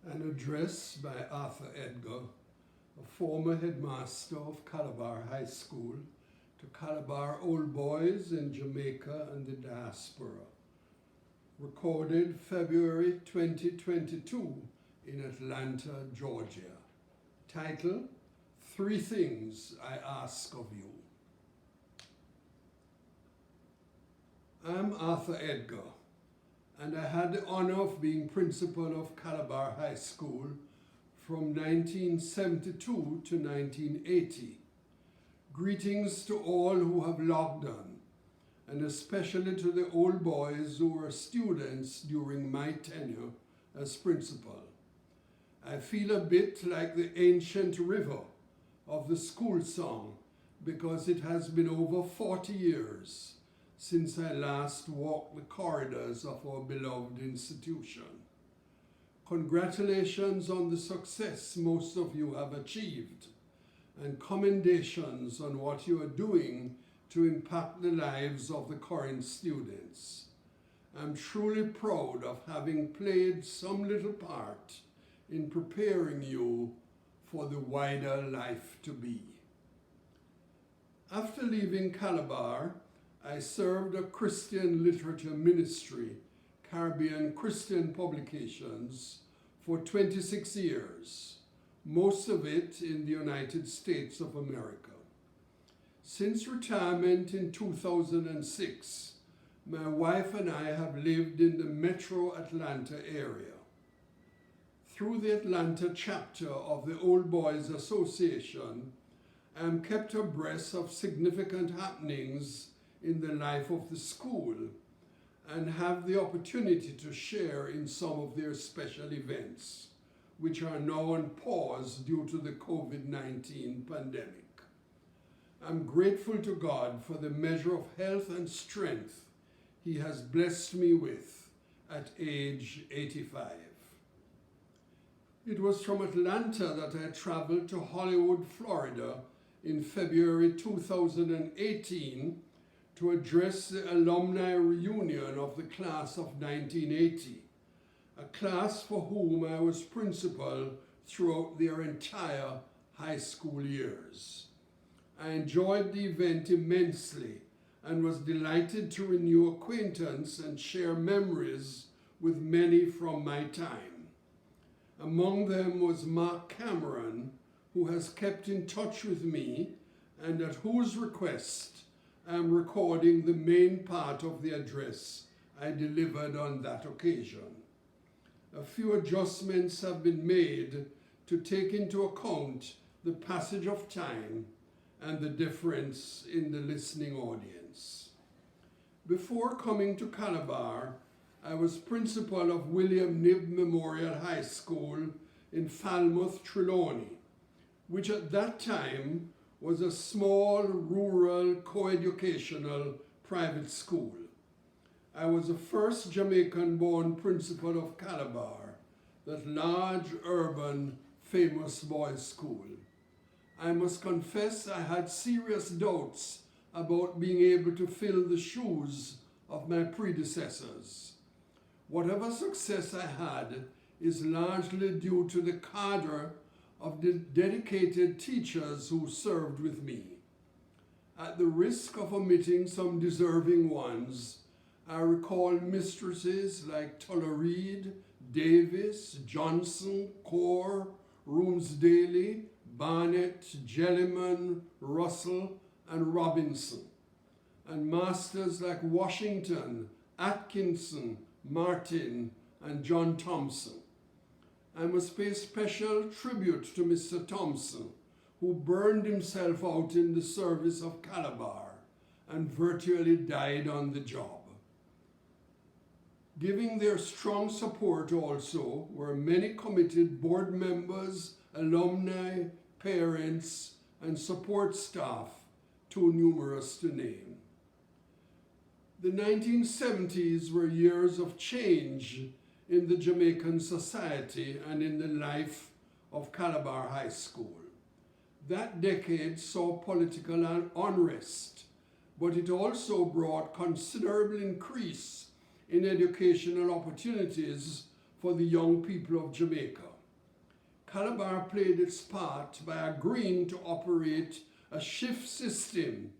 An address by Mr Edgar, a former headmaster of Calabar High School, to Calabar old boys in Jamaica and the diaspora. Recorded February 2022 in Atlanta, Georgia. Title, 3 Things I Ask of You. I'm Mr Edgar, and I had the honor of being principal of Calabar High School from 1972 to 1980. Greetings to all who have logged on, and especially to the old boys who were students during my tenure as principal. I feel a bit like the ancient river of the school song because it has been over 40 years since I last walked the corridors of our beloved institution. Congratulations on the success most of you have achieved, and commendations on what you are doing to impact the lives of the current students. I'm truly proud of having played some little part in preparing you for the wider life to be. After leaving Calabar, I served a Christian literature ministry, Caribbean Christian Publications, for 26 years, most of it in the United States of America. Since retirement in 2006, my wife and I have lived in the metro Atlanta area. Through the Atlanta chapter of the Old Boys Association, I am kept abreast of significant happenings in the life of the school and have the opportunity to share in some of their special events, which are now on pause due to the COVID-19 pandemic. I'm grateful to God for the measure of health and strength He has blessed me with at age 85. It was from Atlanta that I traveled to Hollywood, Florida in February 2018 to address the alumni reunion of the class of 1980, a class for whom I was principal throughout their entire high school years. I enjoyed the event immensely and was delighted to renew acquaintance and share memories with many from my time. Among them was Mark Cameron, who has kept in touch with me and at whose request I am recording the main part of the address I delivered on that occasion. A few adjustments have been made to take into account the passage of time and the difference in the listening audience. Before coming to Calabar, I was principal of William Knibb Memorial High School in Falmouth, Trelawney, which at that time was a small, rural, co-educational private school. I was the first Jamaican-born principal of Calabar, that large, urban, famous boys' school. I must confess I had serious doubts about being able to fill the shoes of my predecessors. Whatever success I had is largely due to the cadre of the dedicated teachers who served with me. At the risk of omitting some deserving ones, I recall mistresses like Tullereed, Davis, Johnson, Core, Roomsdaly, Barnett, Jellyman, Russell, and Robinson, and masters like Washington, Atkinson, Martin, and John Thompson. I must pay special tribute to Mr. Thompson, who burned himself out in the service of Calabar and virtually died on the job. Giving their strong support also were many committed board members, alumni, parents, and support staff, too numerous to name. The 1970s were years of change in the Jamaican society and in the life of Calabar High School. That decade saw political unrest, but it also brought considerable increase in educational opportunities for the young people of Jamaica. Calabar played its part by agreeing to operate a shift system,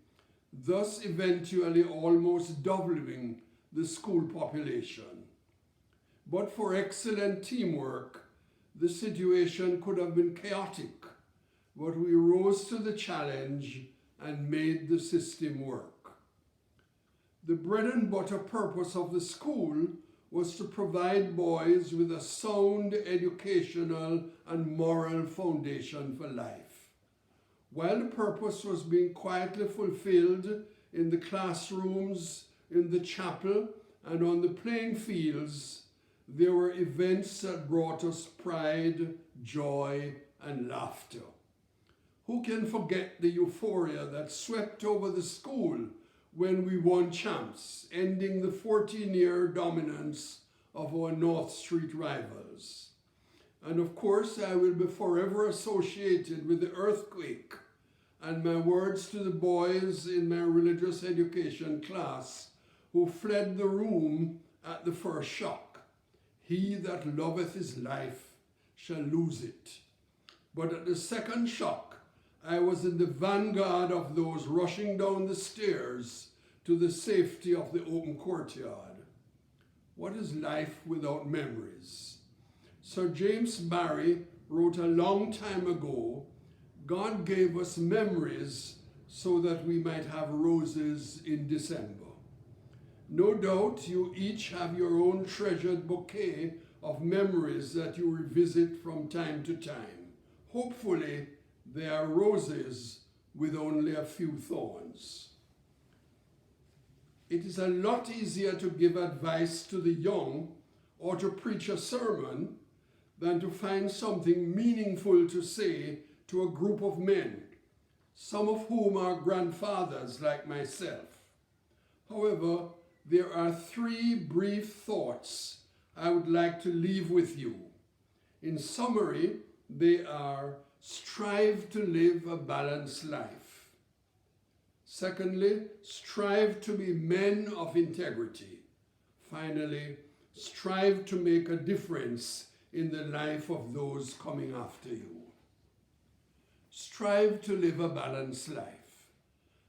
thus eventually almost doubling the school population. But for excellent teamwork, the situation could have been chaotic, but we rose to the challenge and made the system work. The bread and butter purpose of the school was to provide boys with a sound educational and moral foundation for life. While the purpose was being quietly fulfilled in the classrooms, in the chapel, and on the playing fields, there were events that brought us pride, joy, and laughter. Who can forget the euphoria that swept over the school when we won champs, ending the 14-year dominance of our North Street rivals? And of course, I will be forever associated with the earthquake and my words to the boys in my religious education class who fled the room at the first shock. He that loveth his life shall lose it. But at the second shock, I was in the vanguard of those rushing down the stairs to the safety of the open courtyard. What is life without memories? Sir James Barrie wrote a long time ago, God gave us memories so that we might have roses in December. No doubt you each have your own treasured bouquet of memories that you revisit from time to time. Hopefully, they are roses with only a few thorns. It is a lot easier to give advice to the young or to preach a sermon than to find something meaningful to say to a group of men, some of whom are grandfathers like myself. However, there are 3 brief thoughts I would like to leave with you. In summary, they are: strive to live a balanced life. Secondly, strive to be men of integrity. Finally, strive to make a difference in the life of those coming after you. Strive to live a balanced life.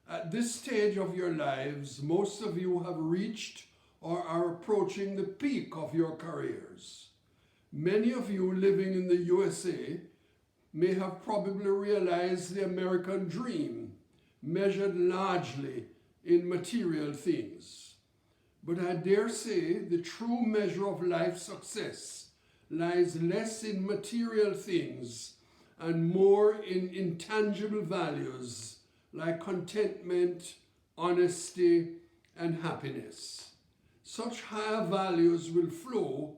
At this stage of your lives, most of you have reached or are approaching the peak of your careers. Many of you living in the USA may have probably realized the American dream, measured largely in material things. But I dare say the true measure of life success lies less in material things and more in intangible values like contentment, honesty, and happiness. Such higher values will flow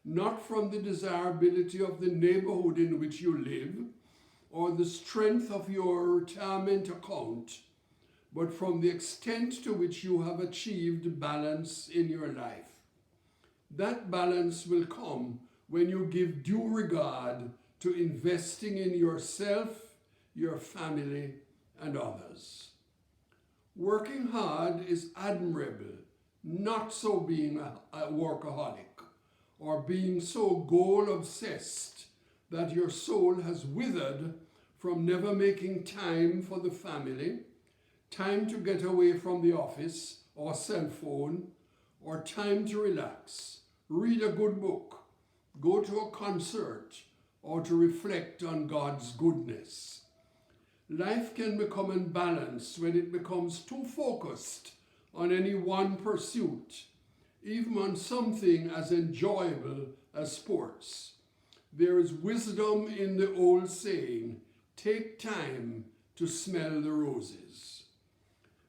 not from the desirability of the neighborhood in which you live or the strength of your retirement account, but from the extent to which you have achieved balance in your life. That balance will come when you give due regard to investing in yourself, your family, and others. Working hard is admirable, not so being a workaholic or being so goal-obsessed that your soul has withered from never making time for the family, time to get away from the office or cell phone, or time to relax, read a good book, go to a concert, or to reflect on God's goodness. Life can become unbalanced when it becomes too focused on any one pursuit, even on something as enjoyable as sports. There is wisdom in the old saying, take time to smell the roses.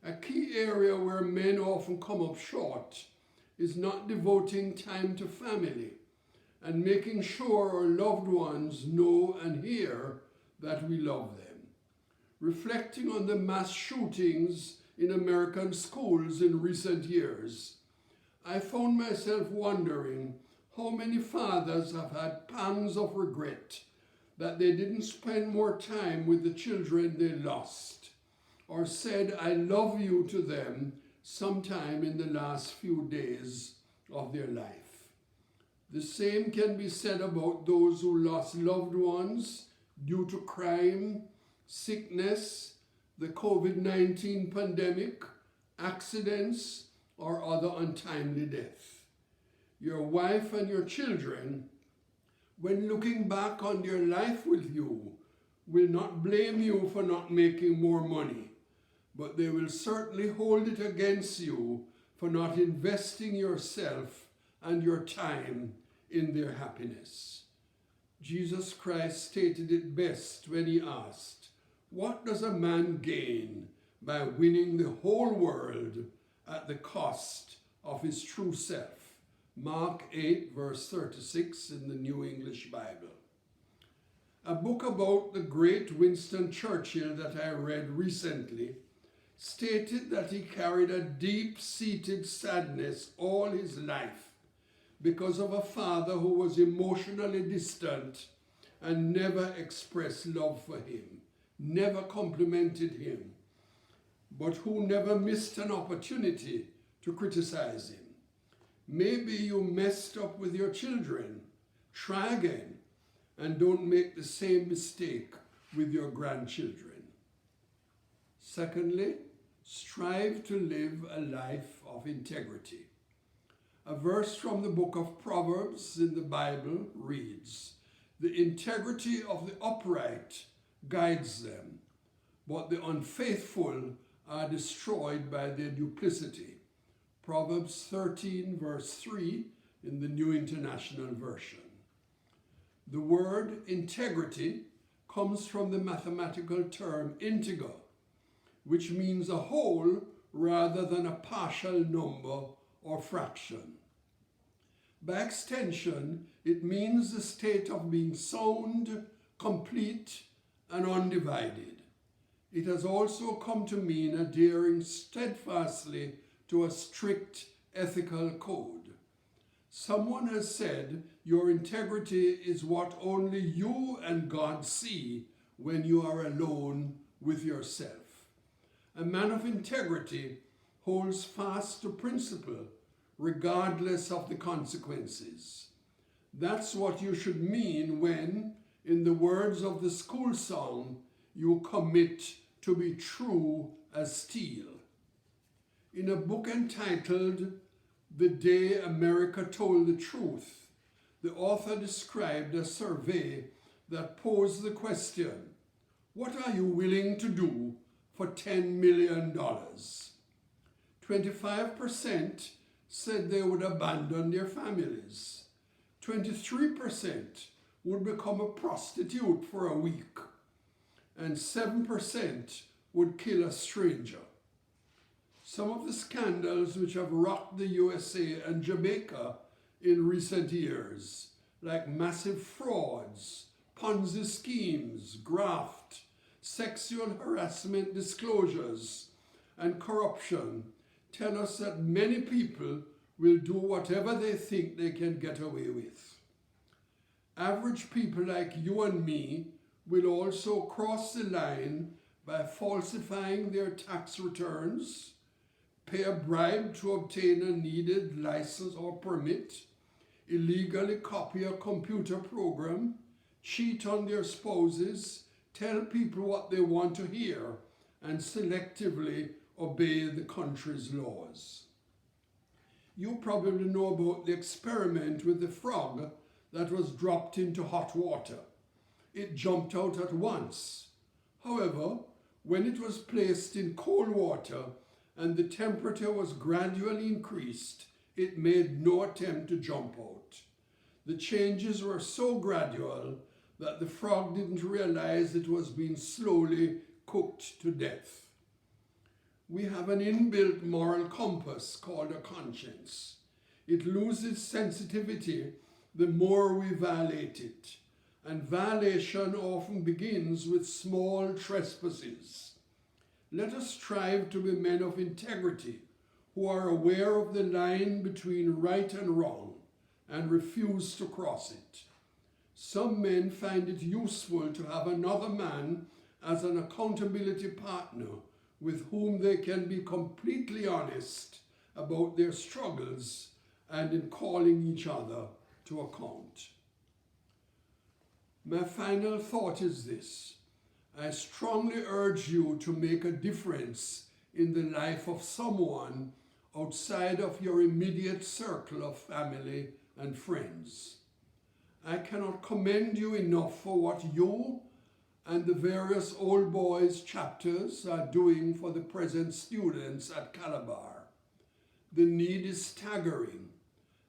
A key area where men often come up short is not devoting time to family and making sure our loved ones know and hear that we love them. Reflecting on the mass shootings in American schools in recent years, I found myself wondering how many fathers have had pangs of regret that they didn't spend more time with the children they lost, or said I love you to them sometime in the last few days of their life. The same can be said about those who lost loved ones due to crime, sickness, the COVID-19 pandemic, accidents, or other untimely death. Your wife and your children, when looking back on their life with you, will not blame you for not making more money, but they will certainly hold it against you for not investing yourself and your time in their happiness. Jesus Christ stated it best when he asked, "What does a man gain by winning the whole world at the cost of his true self?" Mark 8, verse 36 in the New English Bible. A book about the great Winston Churchill that I read recently stated that he carried a deep-seated sadness all his life because of a father who was emotionally distant and never expressed love for him, never complimented him, but who never missed an opportunity to criticize him. Maybe you messed up with your children. Try again and don't make the same mistake with your grandchildren. Secondly, strive to live a life of integrity. A verse from the book of Proverbs in the Bible reads, "The integrity of the upright guides them, but the unfaithful are destroyed by their duplicity." Proverbs 13, verse 3 in the New International Version. The word integrity comes from the mathematical term integer, which means a whole rather than a partial number or fraction. By extension, it means the state of being sound, complete, and undivided. It has also come to mean adhering steadfastly to a strict ethical code. Someone has said your integrity is what only you and God see when you are alone with yourself. A man of integrity holds fast to principle, regardless of the consequences. That's what you should mean when, in the words of the school song, you commit to be true as steel. In a book entitled "The Day America Told the Truth," the author described a survey that posed the question, "What are you willing to do for $10 million? 25% said they would abandon their families. 23% would become a prostitute for a week. And 7% would kill a stranger. Some of the scandals which have rocked the USA and Jamaica in recent years, like massive frauds, Ponzi schemes, graft, sexual harassment disclosures, and corruption, tell us that many people will do whatever they think they can get away with. Average people like you and me will also cross the line by falsifying their tax returns, pay a bribe to obtain a needed license or permit, illegally copy a computer program, cheat on their spouses, tell people what they want to hear, and selectively obey the country's laws. You probably know about the experiment with the frog that was dropped into hot water. It jumped out at once. However, when it was placed in cold water and the temperature was gradually increased, it made no attempt to jump out. The changes were so gradual that the frog didn't realize it was being slowly cooked to death. We have an inbuilt moral compass called a conscience. It loses sensitivity the more we violate it, and violation often begins with small trespasses. Let us strive to be men of integrity who are aware of the line between right and wrong and refuse to cross it. Some men find it useful to have another man as an accountability partner with whom they can be completely honest about their struggles and in calling each other to account. My final thought is this. I strongly urge you to make a difference in the life of someone outside of your immediate circle of family and friends. I cannot commend you enough for what you and the various Old Boys chapters are doing for the present students at Calabar. The need is staggering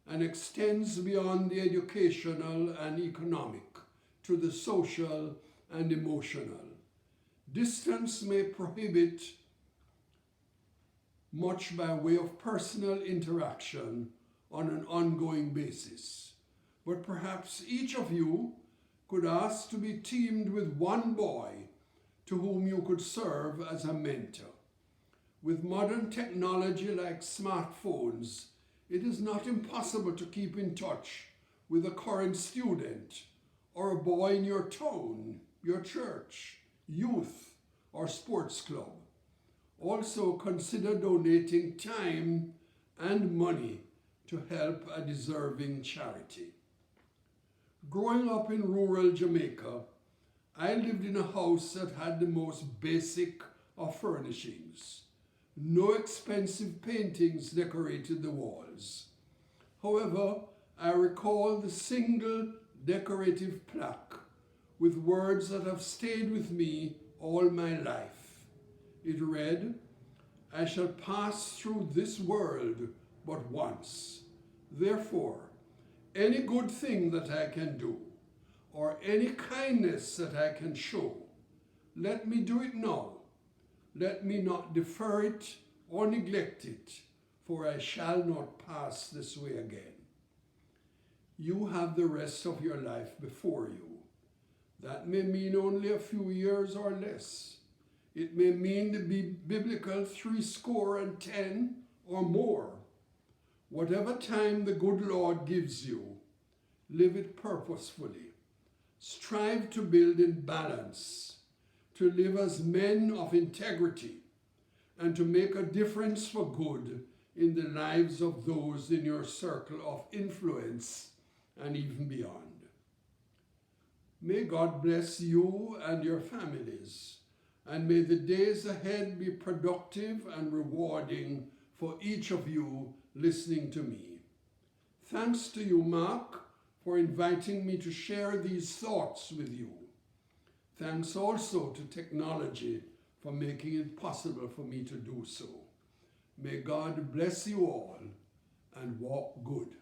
and extends beyond the educational and economic to the social and emotional. Distance may prohibit much by way of personal interaction on an ongoing basis, but perhaps each of you could ask to be teamed with one boy to whom you could serve as a mentor. With modern technology like smartphones, it is not impossible to keep in touch with a current student or a boy in your town, your church, youth, or sports club. Also consider donating time and money to help a deserving charity. Growing up in rural Jamaica, I lived in a house that had the most basic of furnishings. No expensive paintings decorated the walls. However, I recall the single decorative plaque with words that have stayed with me all my life. It read, "I shall pass through this world but once. Therefore, any good thing that I can do, or any kindness that I can show, let me do it now. Let me not defer it or neglect it, for I shall not pass this way again." You have the rest of your life before you. That may mean only a few years or less. It may mean the biblical 70 or more. Whatever time the good Lord gives you, live it purposefully. Strive to build in balance, to live as men of integrity, and to make a difference for good in the lives of those in your circle of influence and even beyond. May God bless you and your families, and may the days ahead be productive and rewarding for each of you listening to me. Thanks to you, Mark, for inviting me to share these thoughts with you. Thanks also to technology for making it possible for me to do so. May God bless you all and walk good.